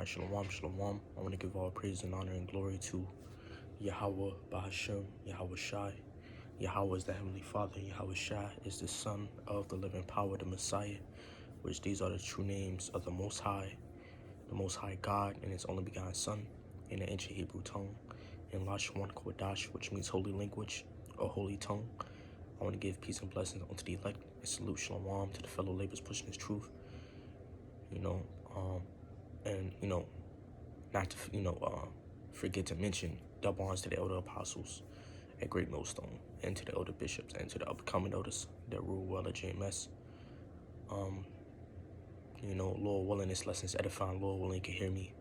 Shalom, shalom. I want to give all praise and honor and glory to Yahweh, Bahashem, Yahweh Shai. Yahweh is the Heavenly Father. Yahweh Shai is the Son of the living power, the Messiah, which these are the true names of the Most High God, and His only begotten Son, in the ancient Hebrew tongue, in Lashon Kodash, which means holy language or holy tongue. I want to give peace and blessings unto the elect, and salute shalom to the fellow laborers pushing His truth. And not to forget to mention double honors to the elder apostles at Great Millstone, and to the elder bishops, and to the upcoming elders that rule well at JMS. Lord willing, this lesson's edifying. Lord willing, you can hear me.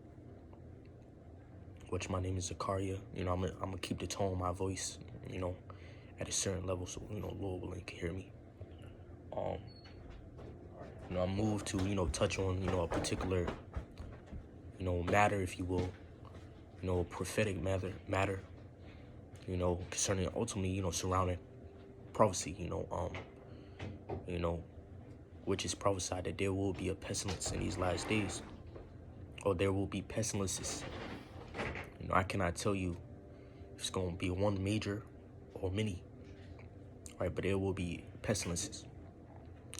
Which my name is Zakaria. I'm gonna keep the tone of my voice, at a certain level, so Lord willing, you can hear me. I moved to touch on a particular matter, if you will, prophetic matter, concerning ultimately, surrounding prophecy, which is prophesied that there will be a pestilence in these last days, or there will be pestilences. I cannot tell you if it's going to be one major or many, right? But there will be pestilences,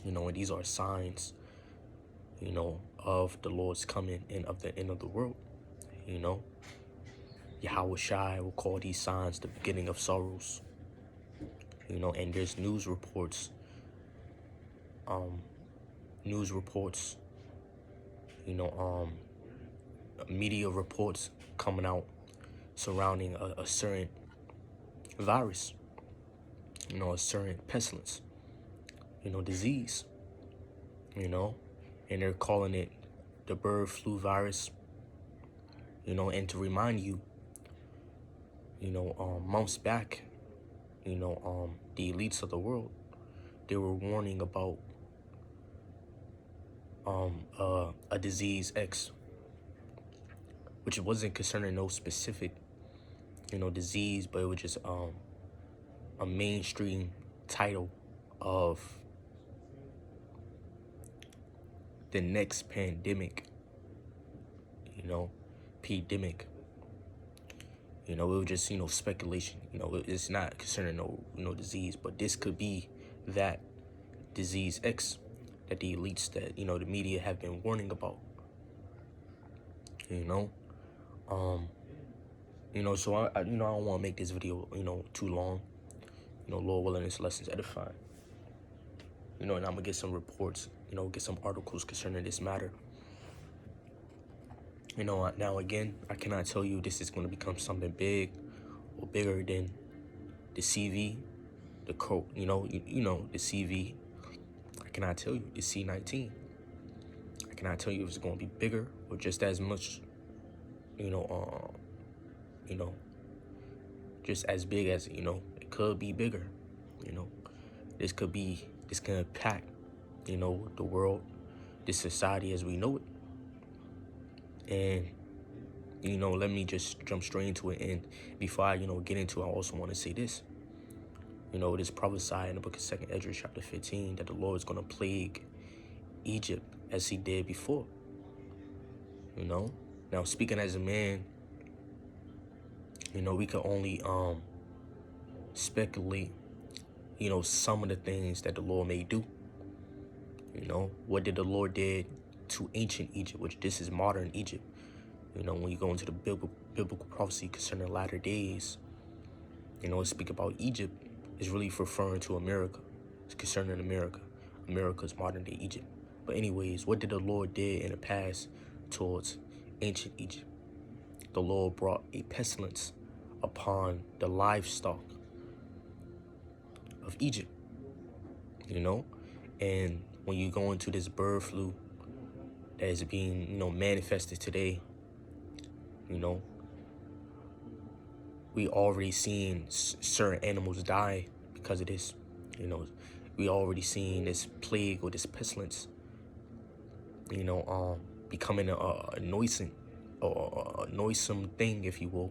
and these are signs, of the Lord's coming and of the end of the world. Yahweh Shai will call these signs the beginning of sorrows. And there's news reports, media reports coming out surrounding a certain virus, a certain pestilence, disease, and they're calling it the bird flu virus, and to remind you, months back, the elites of the world, they were warning about a disease X, which wasn't concerning no specific, disease, but it was just a mainstream title of the next pandemic, PDEMIC. It was just, speculation. It's not concerning no disease, but this could be that disease X that the elites, that, the media have been warning about. So I don't want to make this video, too long. Lord willing, this lesson's edifying. And I'm going to get some reports, get some articles concerning this matter. Now again, I cannot tell you this is going to become something big or bigger than the CV, the the CV. I cannot tell you the C-19. I cannot tell you if it's going to be bigger or just as much, just as big as, it could be bigger. This can impact, the world, this society as we know it. And, let me just jump straight into it. And before I, get into it, I also want to say this. It is prophesied in the book of 2 Ezra chapter 15 that the Lord is going to plague Egypt as he did before. Now speaking as a man, we could only speculate, some of the things that the Lord may do. What did the Lord did to ancient Egypt, which this is modern Egypt. When you go into the biblical prophecy concerning the latter days, speak about Egypt is really referring to America. It's concerning America. America's modern day Egypt. But anyways, what did the Lord did in the past towards ancient Egypt? The Lord brought a pestilence upon the livestock of Egypt, and when you go into this bird flu that is being, manifested today, we already seen certain animals die because of this. We already seen this plague or this pestilence, becoming a noisome thing, if you will,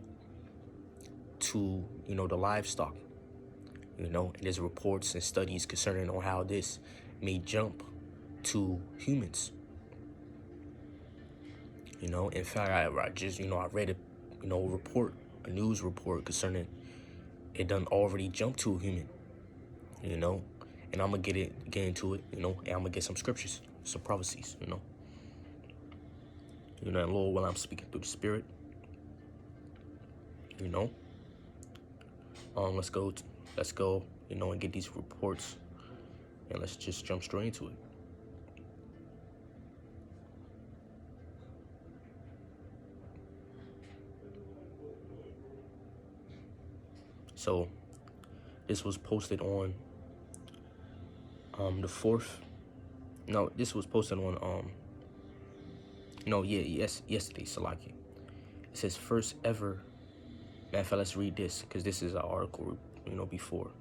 to, the livestock. And there's reports and studies concerning on how this may jump to humans. You know, in fact, I just, I read a news report concerning it done already jumped to a human, you know, and I'm gonna get into it, and I'm gonna get some scriptures, some prophecies, and Lord, while I'm speaking through the Spirit, you know, let's go, and get these reports, and let's just jump straight into it. So this was posted on the 4th. No, this was posted on yesterday, Salaki. It says first ever. Matter of fact, let's read this because this is an article, before.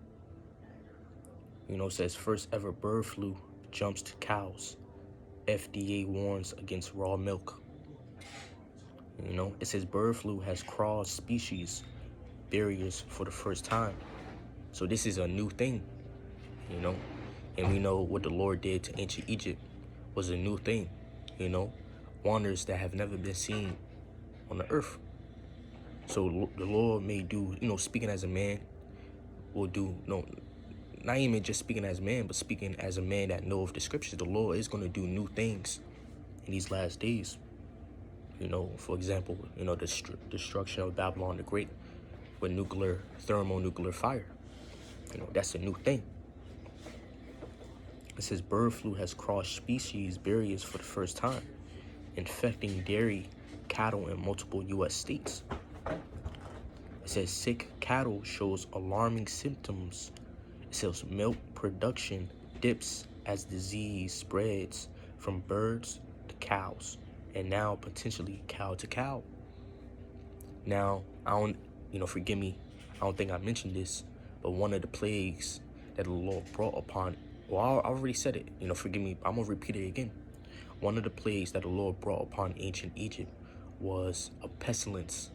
It says first ever bird flu jumps to cows. FDA warns against raw milk. It says bird flu has crossed species barriers for the first time. So this is a new thing, and we know what the Lord did to ancient Egypt was a new thing, wonders that have never been seen on the earth. So the Lord may do, speaking as a man, will do, not even just speaking as a man, but speaking as a man that knows the scriptures. The Lord is going to do new things in these last days. For example, the destruction of Babylon the Great with thermonuclear fire. That's a new thing. It says bird flu has crossed species barriers for the first time, infecting dairy, cattle in multiple U.S. states. It says sick cattle shows alarming symptoms. It says milk production dips as disease spreads from birds to cows, and now potentially cow to cow. Now, I don't, forgive me, I don't think I mentioned this, but one of the plagues that the Lord brought upon, well, I already said it, forgive me, I'm going to repeat it again. One of the plagues that the Lord brought upon ancient Egypt was a pestilence,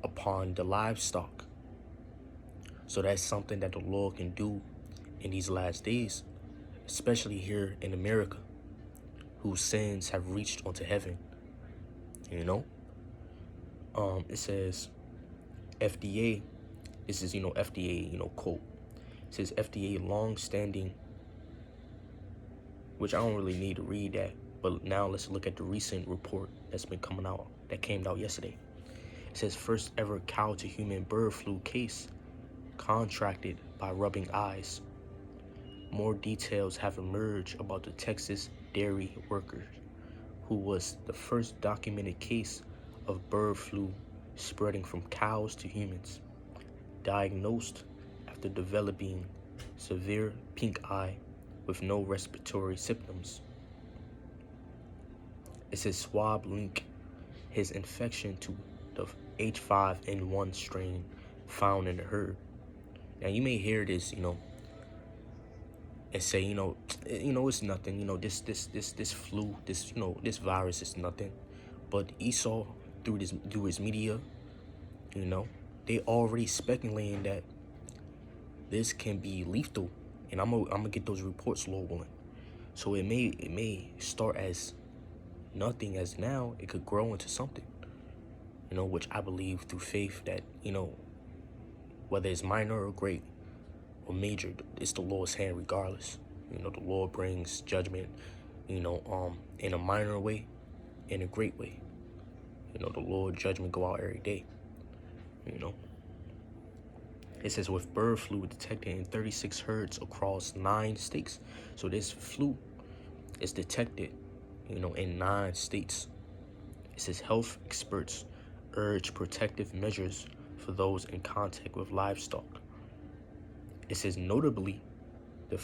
upon the livestock. So that's something that the Lord can do in these last days, especially here in America, whose sins have reached onto heaven. It says FDA, this is, FDA, quote. It says FDA long-standing, which I don't really need to read that, but now let's look at the recent report that's been coming out, that came out yesterday. It says first ever cow to human bird flu case contracted by rubbing eyes. More details have emerged about the Texas dairy worker who was the first documented case of bird flu spreading from cows to humans, diagnosed after developing severe pink eye with no respiratory symptoms. It says swab link his infection to the H5N1 strain found in the herd. Now you may hear this, and say, it's nothing. This flu, this virus is nothing. But Esau, through his media, they already speculating that this can be lethal, and I'm gonna get those reports, Lord willing. So it may start as nothing, as now it could grow into something, which I believe through faith that, whether it's minor or great or major, it's the Lord's hand regardless. The Lord brings judgment, in a minor way, in a great way. The Lord's judgment go out every day, It says with bird flu detected in 36 herds across 9 states. So this flu is detected, in 9 states. It says health experts urge protective measures for those in contact with livestock. It says notably, the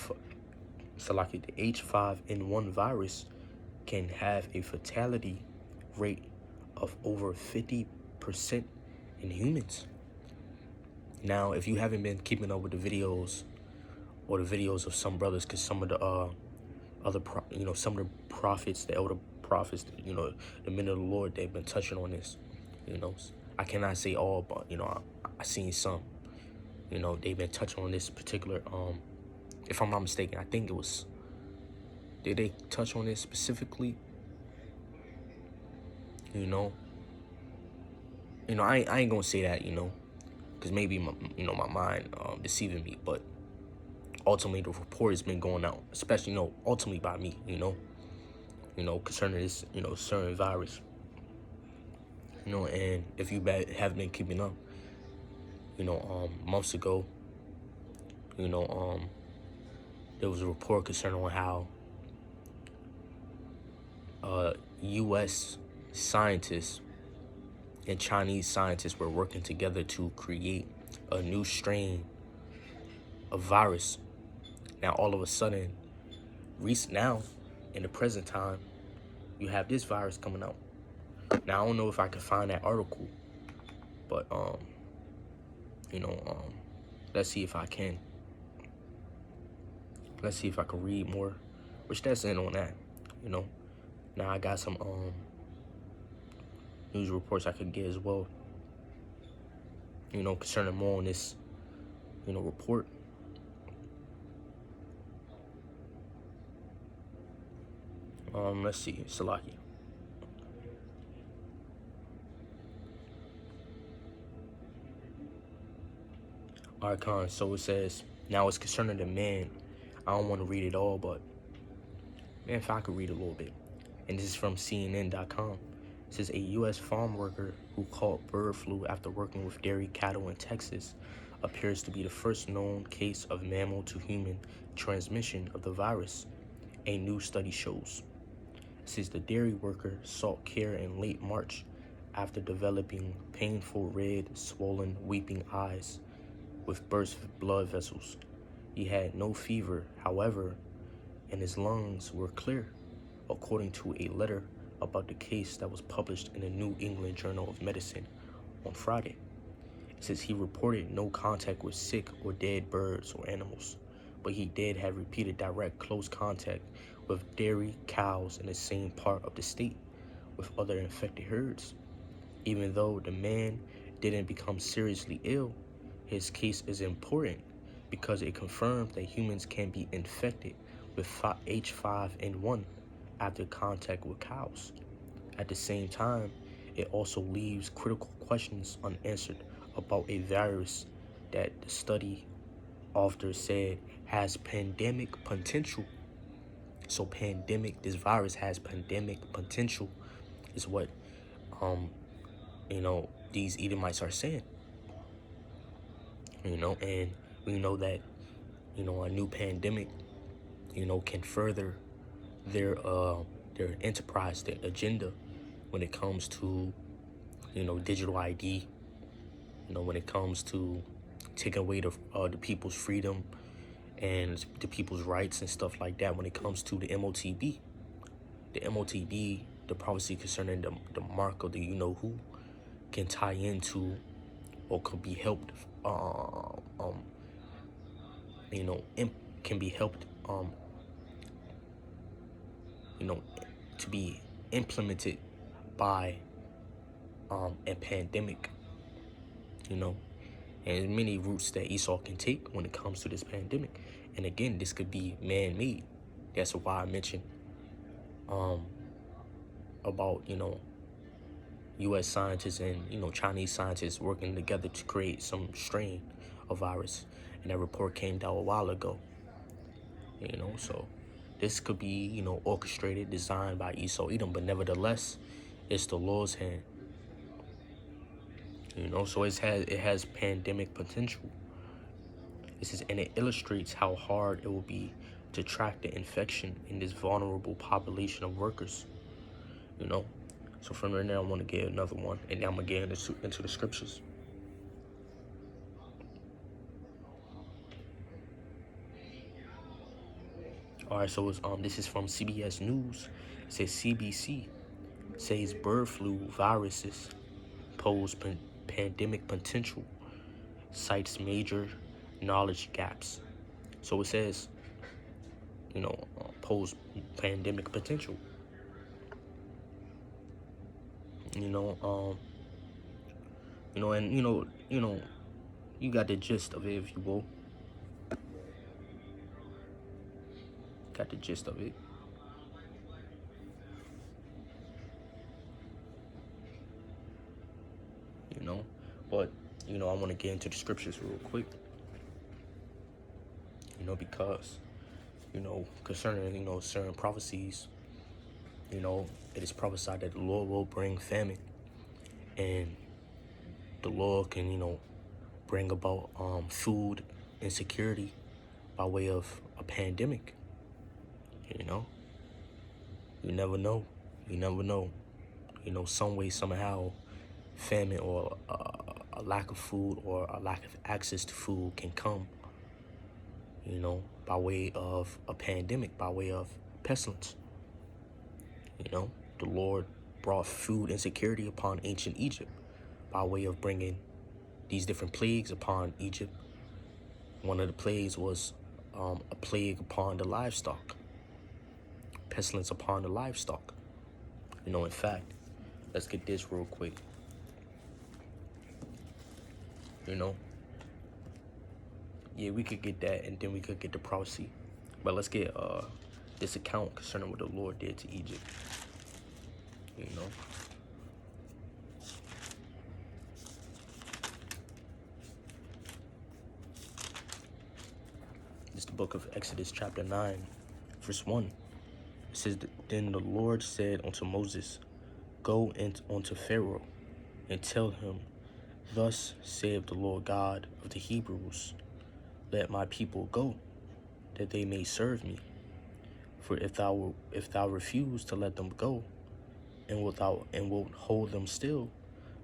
H5N1 virus can have a fatality rate of over 50% in humans. Now, if you haven't been keeping up with the videos or the videos of some brothers, because some of the some of the prophets, the elder prophets, the men of the Lord, they've been touching on this. I cannot say all, but I seen some. They've been touching on this particular. If I'm not mistaken, I think it was Did they touch on it specifically? You know, I ain't gonna say that, because maybe my mind deceiving me, but ultimately the report has been going out, especially ultimately by me, concerning this certain virus, and if you have been keeping up, months ago, there was a report concerning on how U.S. scientists and Chinese scientists were working together to create a new strain of virus. Now, all of a sudden, now, in the present time, you have this virus coming out. Now, I don't know if I can find that article, but let's see if I can. Let's see if I can read more, which that's in on that. Now I got some news reports I could get as well. Concerning more on this, report. Let's see, Salaki. Archon, so it says, now it's concerning the man. I don't want to read it all, but man, if I could read a little bit. And this is from CNN.com. It says a U.S. farm worker who caught bird flu after working with dairy cattle in Texas appears to be the first known case of mammal to human transmission of the virus, a new study shows. It says the dairy worker sought care in late March after developing painful red, swollen, weeping eyes with burst blood vessels. He had no fever, however, and his lungs were clear, according to a letter about the case that was published in the New England Journal of Medicine on Friday. It says he reported no contact with sick or dead birds or animals, but he did have repeated direct close contact with dairy cows in the same part of the state with other infected herds. Even though the man didn't become seriously ill, his case is important because it confirms that humans can be infected with H5N1 after contact with cows. At the same time, it also leaves critical questions unanswered about a virus that the study author said has pandemic potential. So this virus has pandemic potential is what these Edomites are saying. And we know that a new pandemic can further their enterprise, their agenda when it comes to digital ID, when it comes to taking away the people's freedom and the people's rights and stuff like that. When it comes to the MOTB, the prophecy concerning the mark of the who can tie into or could be helped can be helped to be implemented by a pandemic, and many routes that Esau can take when it comes to this pandemic. And again, this could be man-made. That's why I mentioned about U.S. scientists and Chinese scientists working together to create some strain of virus, and that report came out a while ago. So this could be orchestrated, designed by Esau Edom, but nevertheless, it's the Lord's hand. So it has pandemic potential. And it illustrates how hard it will be to track the infection in this vulnerable population of workers. So from right now, I want to get another one, and now I'm gonna get into the scriptures. All right, so this is from CBS News. It says CBC says bird flu viruses pose pandemic potential, cites major knowledge gaps. So it says, pose pandemic potential. And you got the gist of it, if you will. Got the gist of it. you know. But, you know, I want to get into the scriptures real quick, you know, because, you know, concerning, you know, certain prophecies, you know, it is prophesied that the Lord will bring famine, and the Lord can, you know, bring about food insecurity by way of a pandemic. You know, you never know. You never know. You know, some way, somehow, famine or a lack of food or a lack of access to food can come, you know, by way of a pandemic, by way of pestilence. You know, the Lord brought food insecurity upon ancient Egypt by way of bringing these different plagues upon Egypt. One of the plagues was a plague upon the livestock, pestilence upon the livestock. You know, in fact, let's get this real quick. You know, yeah, we could get that, and then we could get the prophecy. But let's get this account concerning what the Lord did to Egypt. You know, it's the book of Exodus chapter 9, verse 1. It says, "Then the Lord said unto Moses, Go unto Pharaoh, and tell him, Thus saith the Lord God of the Hebrews, Let my people go, that they may serve me. For if thou refuse to let them go, and wilt hold them still,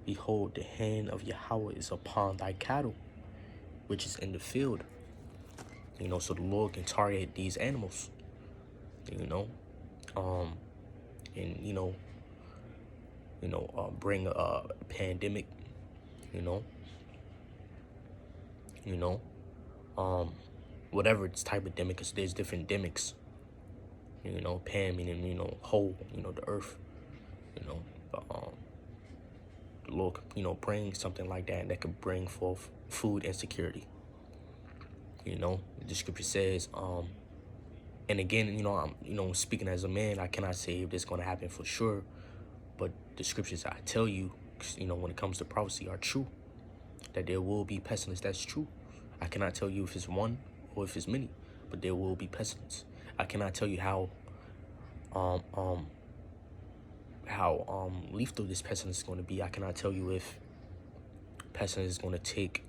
behold, the hand of Yahweh is upon thy cattle, which is in the field." You know, so the Lord can target these animals. You know, and bring a pandemic. You know, whatever its type of demic, because there's different demics. You know, pan meaning, you know, whole, you know, the earth. You know, but the Lord, you know, bring something like that could bring forth food insecurity. You know, the scripture says, and again, you know, I'm speaking as a man, I cannot say if this is going to happen for sure, but the scriptures I tell you, you know, when it comes to prophecy, are true. That there will be pestilence. That's true. I cannot tell you if it's one or if it's many, but there will be pestilence. I cannot tell you how lethal this pestilence is going to be. I cannot tell you if pestilence is going to take.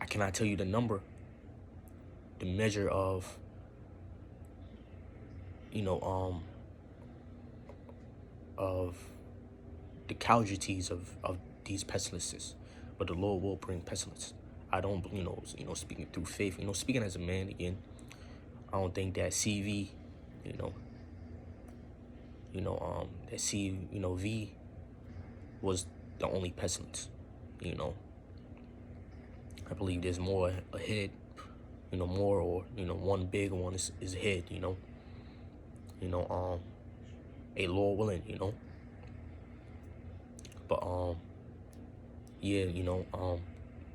I cannot tell you the number, the measure of, you know, of the casualties of these pestilences, but the Lord will bring pestilence. I don't, you know, speaking through faith, you know, speaking as a man again, I don't think that CV, that V was the only pestilence. You know, I believe there's more ahead, you know, more, or, you know, one big one is ahead, you know, a Lord willing, you know, but, yeah, you know,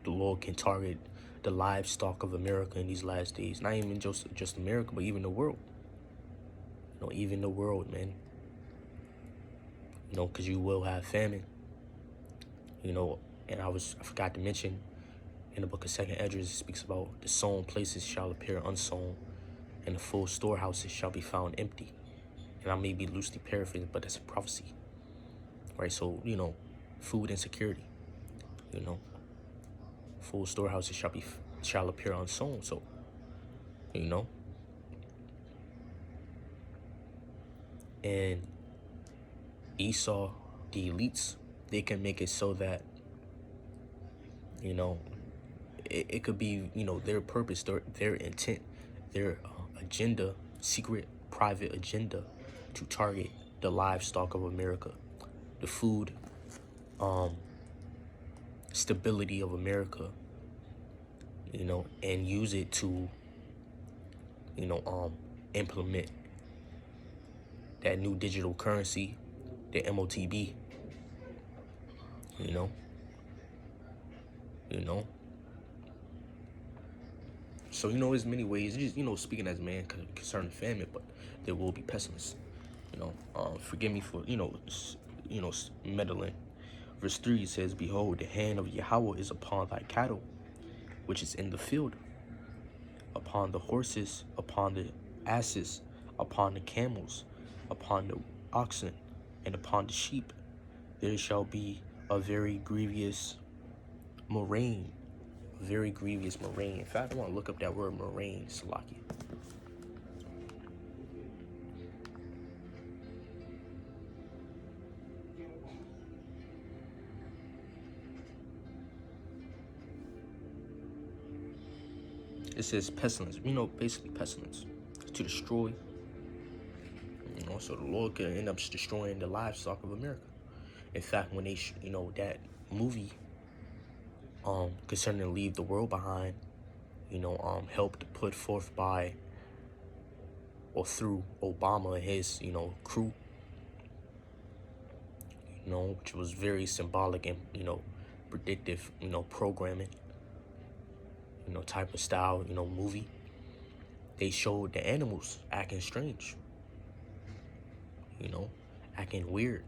the Lord can target the livestock of America in these last days. Not even just America, but even the world. You know, even the world, man. You know, because you will have famine. You know, and I forgot to mention, in the book of 2nd Esdras, it speaks about the sown places shall appear unsown, and the full storehouses shall be found empty. And I may be loosely paraphrasing, but that's a prophecy. Right? So, you know, food insecurity. You know, full storehouses shall appear unsown. So, you know, and Esau, the elites, they can make it so that, you know, it could be, you know, their purpose, their intent, their agenda, secret, private agenda, to target the livestock of America, the food stability of America, you know, and use it to, you know, implement that new digital currency, the MOTB, you know. So, you know, there's many ways, just, you know, speaking as a man concerning famine, but there will be pestilence. You know, forgive me for, meddling Verse 3 says, Behold, the hand of Yahweh is upon thy cattle, which is in the field, upon the horses, upon the asses, upon the camels, upon the oxen, and upon the sheep. There shall be a very grievous murrain. A very grievous murrain. In fact, I want to look up that word murrain, Salaki. It says pestilence. Basically pestilence. To destroy. So the Lord could end up destroying the livestock of America. In fact, when they, that movie, concerning Leave the World Behind, helped put forth by or through Obama and his, crew, which was very symbolic and, predictive, programming, type of style, movie. They showed the animals acting strange, acting weird,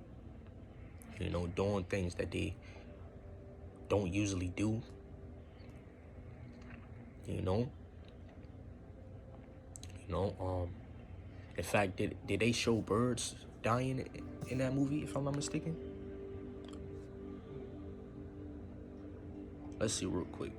doing things that they don't usually do, in fact, did they show birds dying in that movie, if I'm not mistaken? Let's see real quick.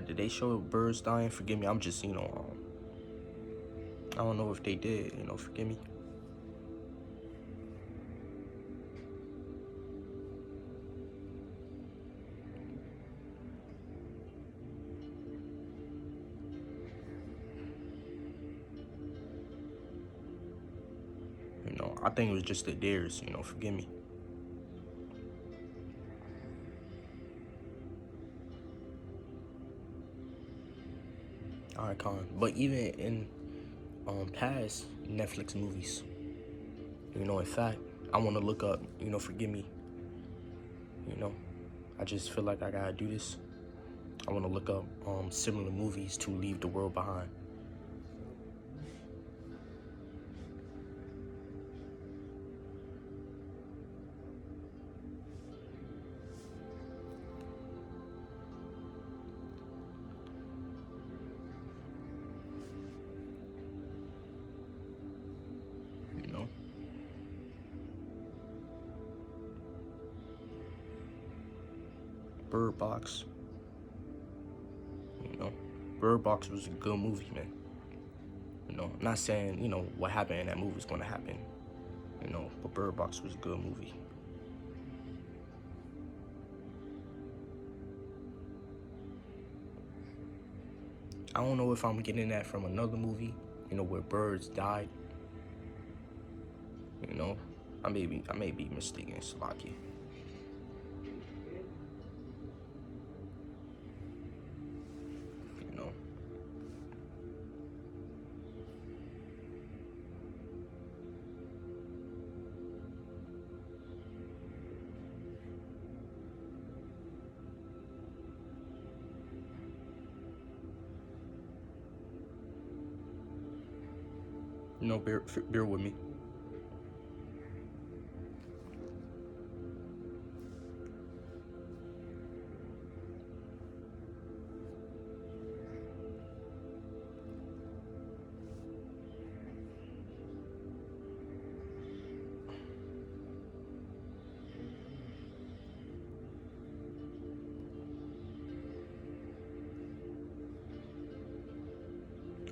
Did they show birds dying? Forgive me, I'm just, I don't know if they did, forgive me. I think it was just the dares, forgive me. Alright, Con. But even in past Netflix movies, in fact, I want to look up, forgive me, I just feel like I gotta do this. I want to look up similar movies to Leave the World Behind. Bird Box. Bird Box was a good movie, man. I'm not saying, what happened in that movie is going to happen, but Bird Box was a good movie. I don't know if I'm getting that from another movie, where birds died. I may be mistaken, Salaki. Bear with me.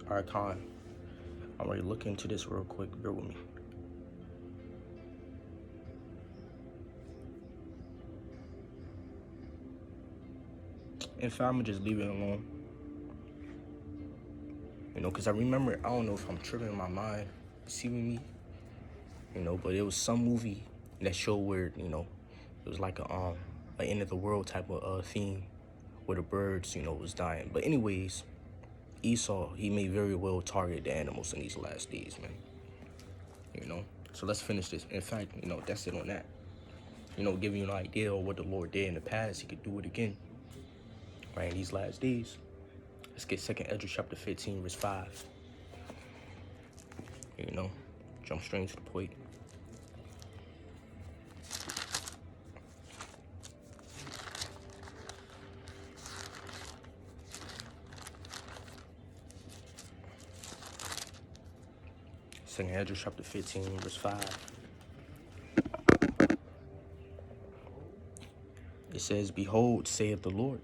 Alright, Con. I'm ready to look into this real quick. Bear with me. In fact, I'm gonna just leave it alone. You know, because I remember, I don't know if I'm tripping in my mind, deceiving me, you know, but it was some movie that showed where, you know, it was like a end of the world type of theme where the birds, you know, was dying. But anyways, Esau, he may very well target the animals in these last days, man. You know, so let's finish this. In fact, you know, that's it on that. You know, giving you an idea of what the Lord did in the past, he could do it again, right, in these last days. Let's get 2nd Ezra chapter 15, verse 5. You know, jump straight to the point. Second Ezra chapter 15, verse 5. It says, "Behold, saith the Lord,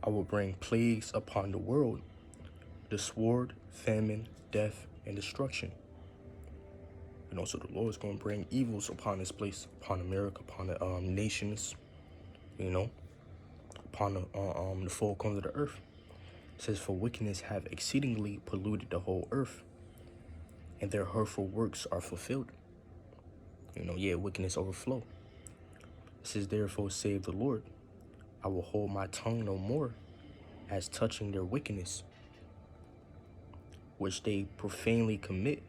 I will bring plagues upon the world, the sword, famine, death, and destruction." You know, so the Lord is going to bring evils upon this place, upon America, upon the nations, you know, upon the four corners of the earth. It says, "For wickedness have exceedingly polluted the whole earth, and their hurtful works are fulfilled." You know, yeah, wickedness overflow. It says, "Therefore, saith the Lord, I will hold my tongue no more as touching their wickedness, which they profanely commit,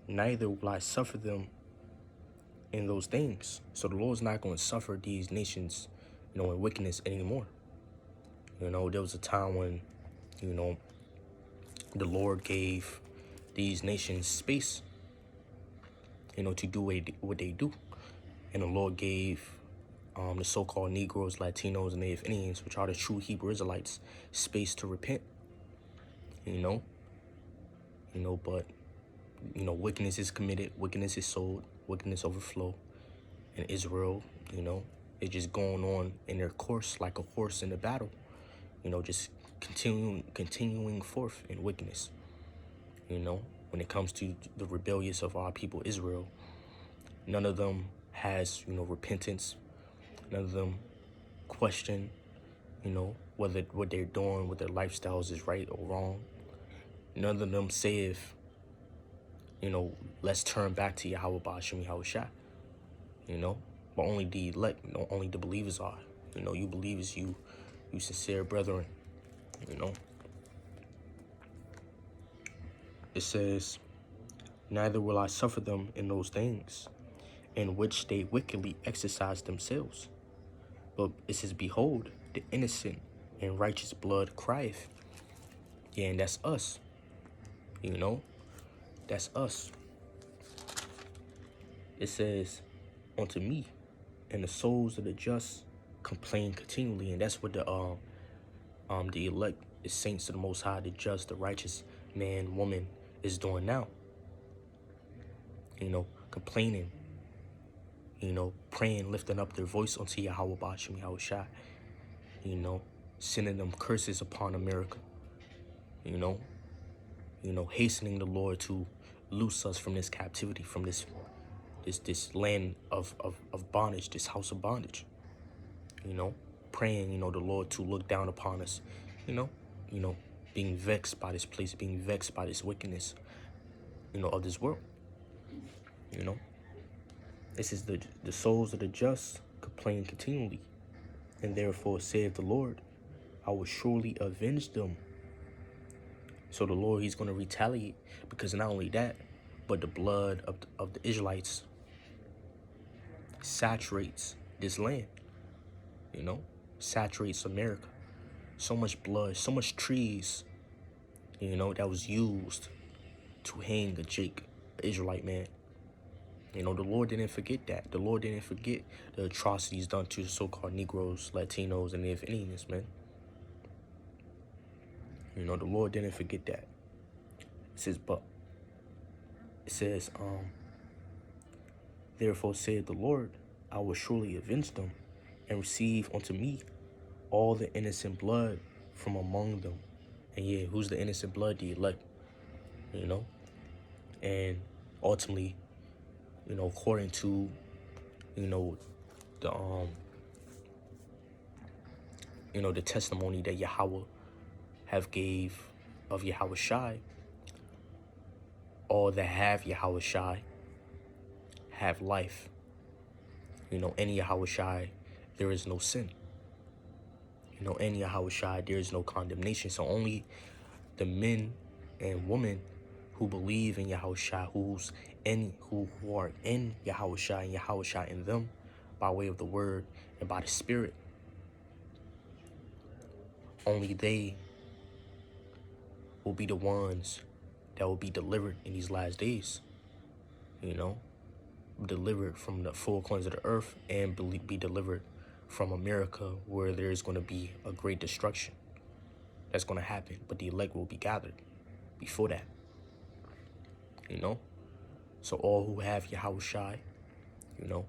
neither will I suffer them in those things." So the Lord's not going to suffer these nations, you know, in wickedness anymore. You know, there was a time when, you know, the Lord gave these nations space, you know, to do what they do. And the Lord gave the so-called Negroes, Latinos, and Native Indians, which are the true Hebrew Israelites, space to repent. You know, but, you know, wickedness is committed, wickedness is sold, wickedness overflow. And Israel, you know, is just going on in their course like a horse in a battle. You know, just continuing forth in wickedness. You know, when it comes to the rebellious of our people, Israel, none of them has, you know, repentance. None of them question, you know, whether what they're doing with their lifestyles is right or wrong. None of them say if, you know, let's turn back to Yahweh Ba'ashem Yahushua. You know, but only the elect, you know, only the believers are. You know, you believers, you sincere brethren, you know. It says, "Neither will I suffer them in those things, in which they wickedly exercise themselves." But it says, "Behold, the innocent and righteous blood crieth." Yeah, and that's us. You know, that's us. It says, "Unto me, and the souls of the just complain continually," and that's what the elect, the saints of the Most High, the just, the righteous man, woman is doing now. You know, complaining. You know, praying, lifting up their voice unto Yahweh Ba'ashem Yahushua. You know, sending them curses upon America. You know, hastening the Lord to loose us from this captivity, from this land of bondage, this house of bondage. You know, praying, you know, the Lord to look down upon us. You know, being vexed by this place, being vexed by this wickedness, you know, of this world. You know, this is the souls of the just complain continually, and therefore saith the Lord, I will surely avenge them. So the Lord, he's going to retaliate, because not only that, but the blood of the Israelites saturates this land, you know, saturates America. So much blood, so much trees, you know, that was used to hang a Jake, an Israelite man. You know, the Lord didn't forget that. The Lord didn't forget the atrocities done to the so-called Negroes, Latinos, and Native Indians, man. You know, the Lord didn't forget that. It says, therefore saith the Lord, I will surely avenge them, and receive unto me all the innocent blood from among them. And yeah, who's the innocent blood? The elect, you know? And ultimately, you know, according to, you know, the testimony that Yahweh have gave of Yahushai, all that have Yahushai have life. You know, in Yahushai, there is no sin. You know, in Yahushai, there is no condemnation. So only the men and women who believe in Yahushai, who are in Yahushai, and Yahushai in them, by way of the word and by the spirit, only they will be the ones that will be delivered in these last days. You know, delivered from the full cleanse of the earth, and be delivered from America, where there is going to be a great destruction that's going to happen. But the elect will be gathered before that. You know, so all who have Yahushai, you know,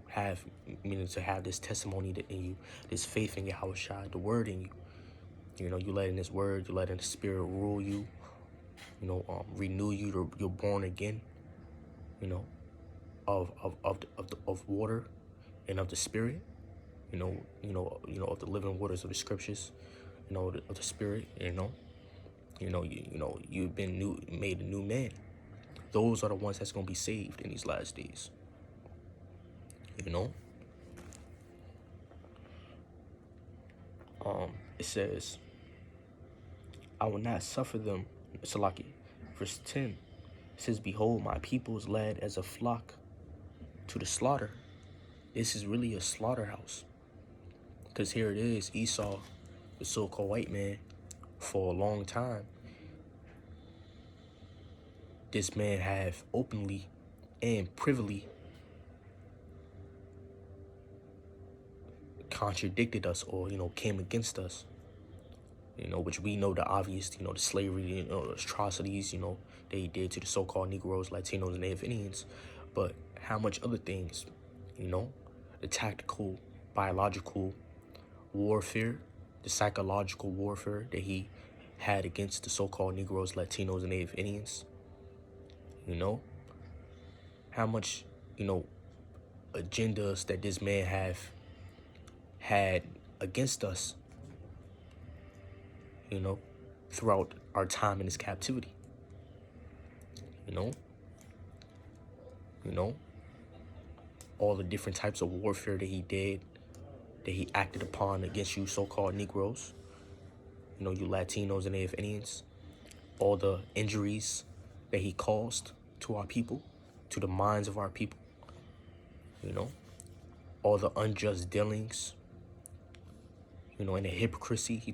meaning to have this testimony in you, this faith in Yahushai, the word in you. You know, you letting this word, you letting the spirit rule you. You know, renew you. You're born again. You know, of water and of the spirit. You know, of the living waters of the scriptures. You know, of the spirit. You've been made a new man. Those are the ones that's gonna be saved in these last days. You know. It says, I will not suffer them. Salaki, verse 10. It says, behold, my people is led as a flock to the slaughter. This is really a slaughterhouse. Because here it is, Esau, the so-called white man, for a long time, this man have openly and privily contradicted us, or, you know, came against us. You know, which we know the obvious, you know, the slavery, you know, the atrocities, you know, they did to the so-called Negroes, Latinos, and Native Indians. But how much other things, you know, the tactical, biological warfare, the psychological warfare that he had against the so-called Negroes, Latinos, and Native Indians. You know, how much, you know, agendas that this man have had against us, you know, throughout our time in his captivity. You know, all the different types of warfare that he did, that he acted upon against you so-called Negroes, you know, you Latinos and Native Indians, all the injuries that he caused to our people, to the minds of our people, you know, all the unjust dealings, you know, and the hypocrisy he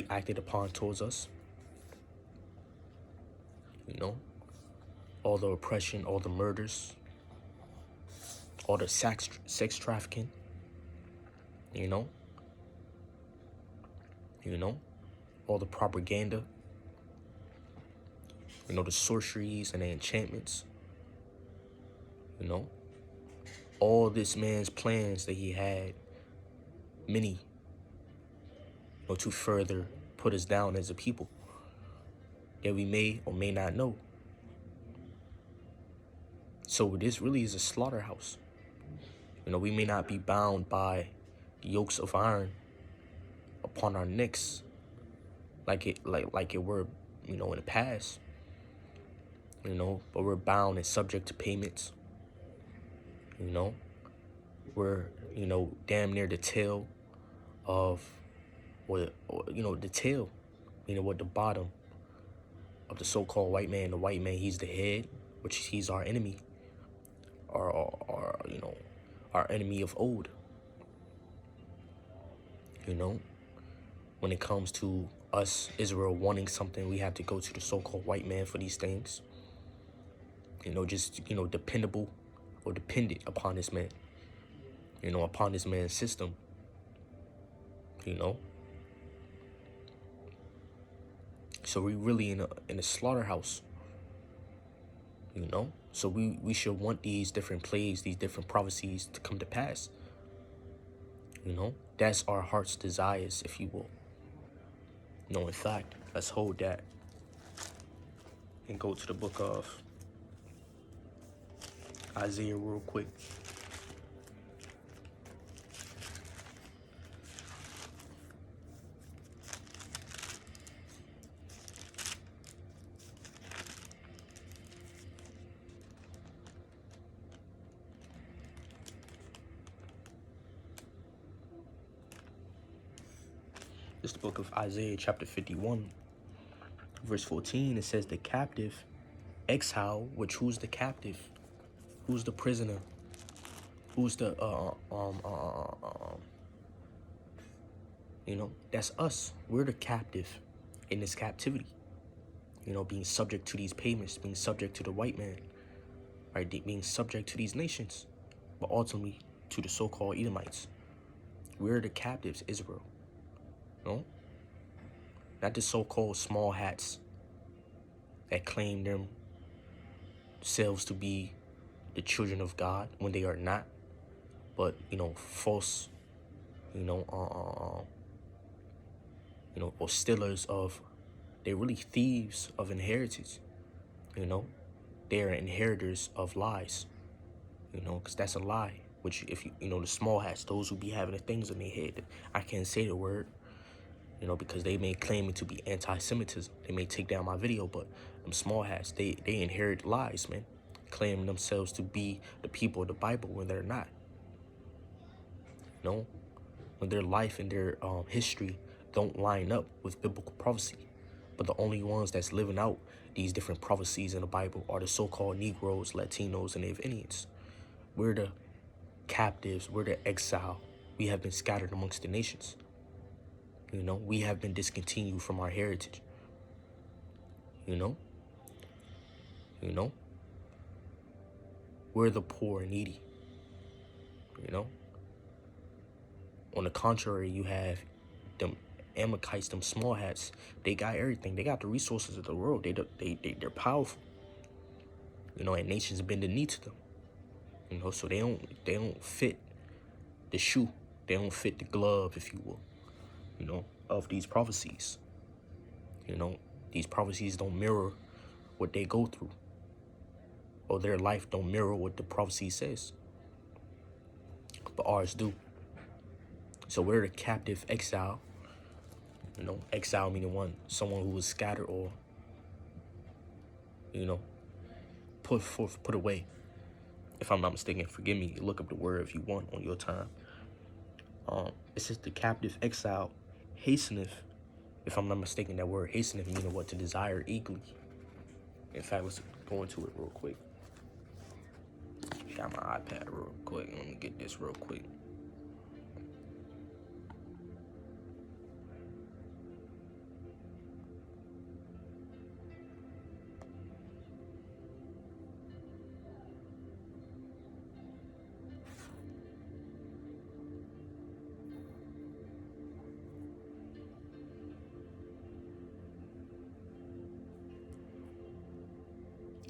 acted upon towards us, you know, all the oppression, all the murders, all the sex trafficking, you know, all the propaganda, you know, the sorceries and the enchantments, you know, all this man's plans that he had, many, you know, to further put us down as a people that we may or may not know. So this really is a slaughterhouse. You know, we may not be bound by yokes of iron upon our necks like it were, you know, in the past. You know, but we're bound and subject to payments. You know, we're, you know, damn near the tail of, or you know, the tail, you know, what the bottom of the so-called white man. The white man, he's the head, which he's our enemy, or you know, our enemy of old. You know, when it comes to us, Israel, wanting something, we have to go to the so-called white man for these things. You know, just, you know, dependable or dependent upon this man, you know, upon this man's system, you know. So we really in a slaughterhouse, you know. So we should want these different plagues, these different prophecies to come to pass. You know, that's our heart's desires, if you will. No, in fact, let's hold that and go to the book of Isaiah real quick. It's the book of Isaiah, chapter 51, verse 14. It says, the captive exile, which who's the captive? Who's the prisoner? Who's the, that's us. We're the captive in this captivity. Being subject to these payments, being subject to the white man, right? Being subject to these nations, but ultimately to the so-called Edomites. We're the captives, Israel. No? Not the so-called small hats that claim themselves to be the children of God when they are not, but false, or stealers of, they're really thieves of inheritance. They're inheritors of lies, because that's a lie. Which, if the small hats, those who be having the things in their head, I can't say the word, because they may claim it to be anti-Semitism. They may take down my video, but them small hats, they inherit lies, man, claiming themselves to be the people of the Bible when they're not. When their life and their history don't line up with biblical prophecy. But the only ones that's living out these different prophecies in the Bible are the so-called Negroes, Latinos, and Native Indians. We're the captives, we're the exile. We have been scattered amongst the nations. We have been discontinued from our heritage. We're the poor and needy. On the contrary, you have them Amalekites, them small hats. They got everything. They got the resources of the world. They're powerful. And nations bend the knee to them. So they don't fit the shoe. They don't fit the glove, if you will. Of these prophecies. These prophecies don't mirror what they go through, or their life don't mirror what the prophecy says. But ours do. So we're the captive exile. Exile meaning someone who was scattered or, put away. If I'm not mistaken, forgive me, look up the word if you want on your time. It says the captive exile hasteneth. If I'm not mistaken, that word hasteneth meaning what? To desire eagerly. In fact, let's go into it real quick. Got my iPad real quick. Let me get this real quick.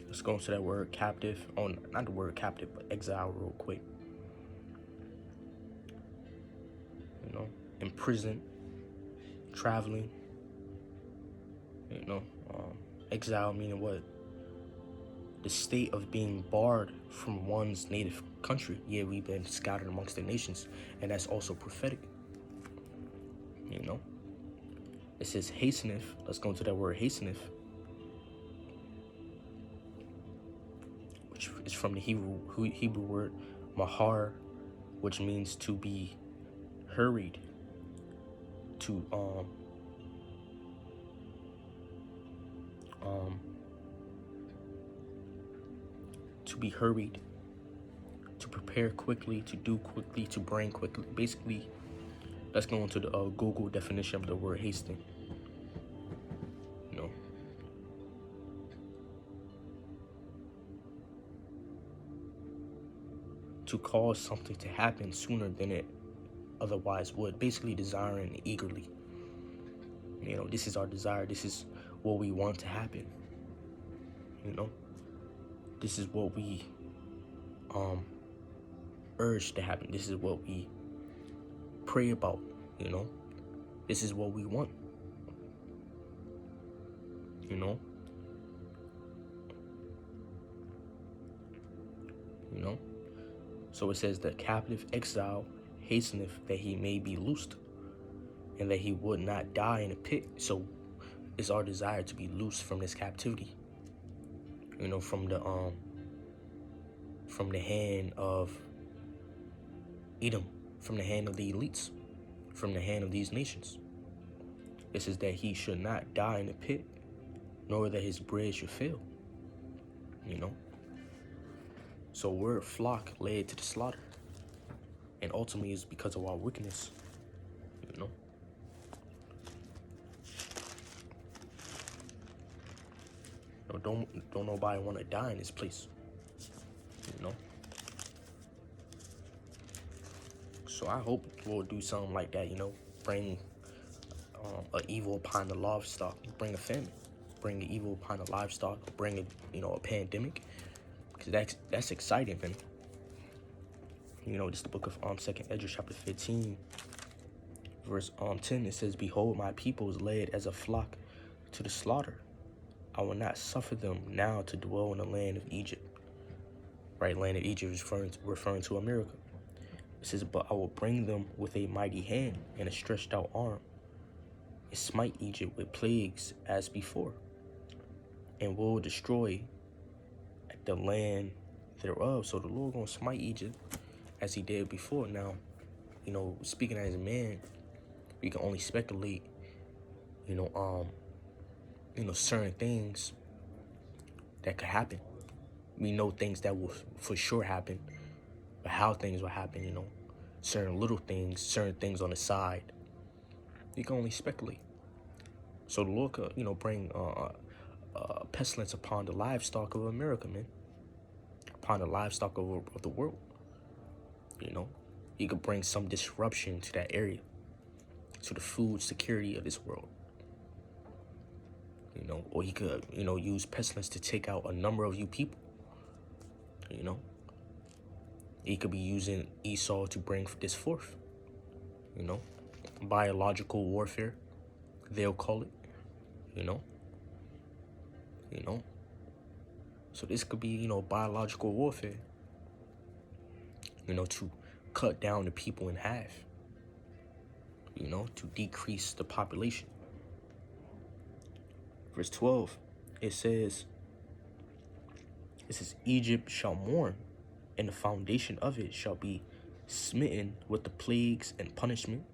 Let's go into that word captive. Oh, not the word captive, but exile real quick. In prison, traveling. Exile meaning what? The state of being barred from one's native country. Yeah, we've been scattered amongst the nations, and that's also prophetic. It says hasteneth. Let's go into that word hasteneth, which is from the Hebrew word mahar, which means to be hurried, to be hurried, to prepare quickly, to do quickly, to bring quickly. Basically, let's go into the Google definition of the word hasten. To cause something to happen sooner than it otherwise would. Basically, desiring eagerly. This is our desire. This is what we want to happen. This is what we urge to happen. This is what we pray about. This is what we want. So it says the captive exile hasteneth that he may be loosed, and that he would not die in a pit. So it's our desire to be loosed from this captivity. From the hand of Edom, from the hand of the elites, from the hand of these nations. It says that he should not die in the pit, nor that his bread should fail. You know? So we're a flock led to the slaughter. And ultimately it's because of our wickedness. You know? Don't nobody want to die in this place. You know? So I hope we'll do something like that, you know? Bring an evil upon the livestock, bring a famine, bring an evil upon the livestock, bring a pandemic, because that's exciting, man. You know, this is the book of 2nd Ezra chapter 15, verse 10. It says, "Behold, my people is led as a flock to the slaughter. I will not suffer them now to dwell in the land of Egypt." Right, land of Egypt is referring to America. It says, "But I will bring them with a mighty hand and a stretched out arm, and smite Egypt with plagues as before, and will destroy the land thereof." So the Lord gonna smite Egypt as he did before. Now, you know, speaking as a man, we can only speculate, certain things that could happen. We know things that will for sure happen, but how things will happen, certain little things, certain things on the side, you can only speculate. So the Lord could, bring pestilence upon the livestock of America, man, upon the livestock of the world. He could bring some disruption to that area, to the food security of this world. Or he could, use pestilence to take out a number of you people. He could be using Esau to bring this forth. Biological warfare, they'll call it. So this could be, biological warfare. To cut down the people in half. To decrease the population. Verse 12, it says, "Egypt shall mourn, and the foundation of it shall be smitten with the plagues and punishment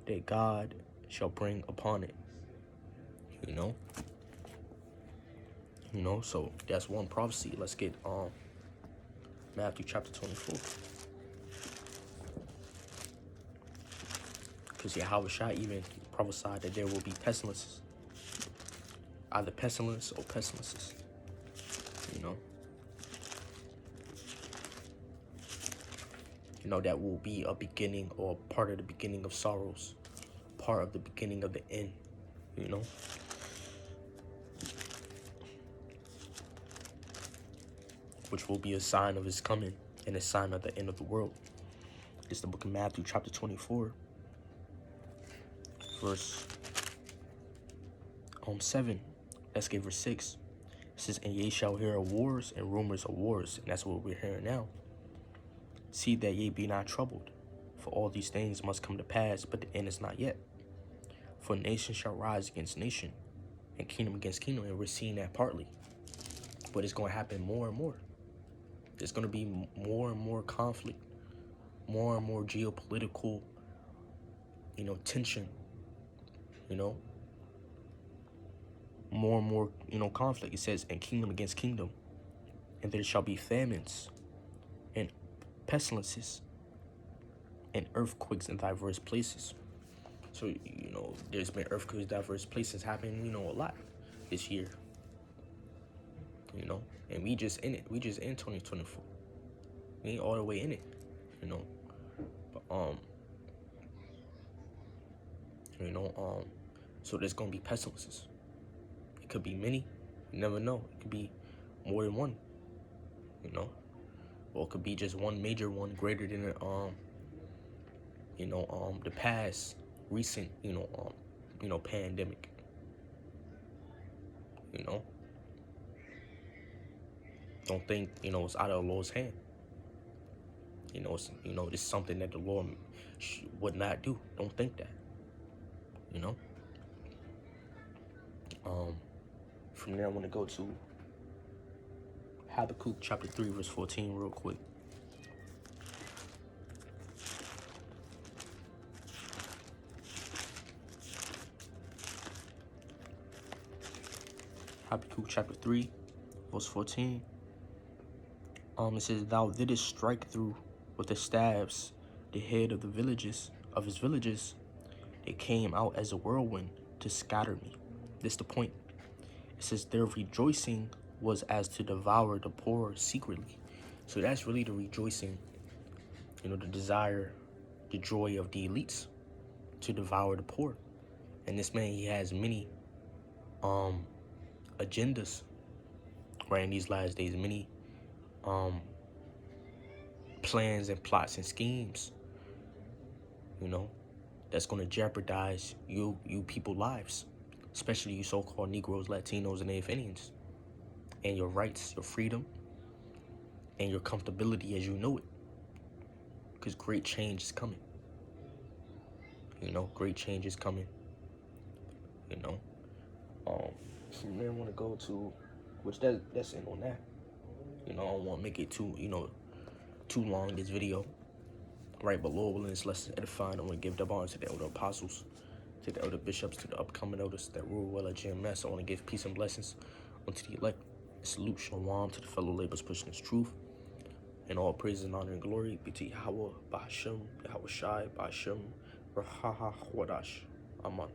that God shall bring upon it." So that's one prophecy. Let's get Matthew chapter 24. Because Yahweh even prophesied that there will be pestilences. Either pestilence or pestilences. That will be a beginning or part of the beginning of sorrows. Part of the beginning of the end. Which will be a sign of his coming and a sign of the end of the world. It's the book of Matthew chapter 24. Verse 7. Let's get verse 6. It says, "And ye shall hear of wars and rumors of wars." And that's what we're hearing now. "See that ye be not troubled, for all these things must come to pass, but the end is not yet. For nation shall rise against nation, and kingdom against kingdom." And we're seeing that partly. But it's going to happen more and more. There's going to be more and more conflict, more and more geopolitical, tension, more and more, conflict. It says, "And kingdom against kingdom, and there shall be famines and pestilences and earthquakes in diverse places." So, there's been earthquakes in diverse places happening, a lot this year. And we just in it. We just in 2024. We ain't all the way in it, But, so there's gonna be pestilences. It could be many. You never know. It could be more than one. Or it could be just one major one, greater than the past recent, pandemic. Don't think, it's out of the Lord's hand. It's something that the Lord would not do. Don't think that. From there, I want to go to Habakkuk chapter 3, verse 14, real quick. Habakkuk chapter 3, verse 14. It says, "Thou didst strike through with the stabs the head of his villages. They came out as a whirlwind to scatter me." This is the point. It says their rejoicing was as to devour the poor secretly. So that's really the rejoicing, the desire, the joy of the elites to devour the poor. And this man, he has many agendas right in these last days, many plans and plots and schemes, that's going to jeopardize you people lives, especially you so-called Negroes, Latinos, and Native Indians, and your rights, your freedom, and your comfortability as you know it. Because great change is coming. Great change is coming. So you may want to go to, which that's in on that. I don't want to make it too long, this video. Right, but Lord willing, this lesson is edifying. I want to give the honor to the elder apostles, to the elder bishops, to the upcoming elders that rule well at GMS. I want to give peace and blessings unto the elect. Salute, shalom to the fellow laborers pushing this truth. And all praise and honor and glory be to Yahweh, Ba'ashem, Yahweh Shai, Ba'ashem, Rahaha, Wadash. Amen.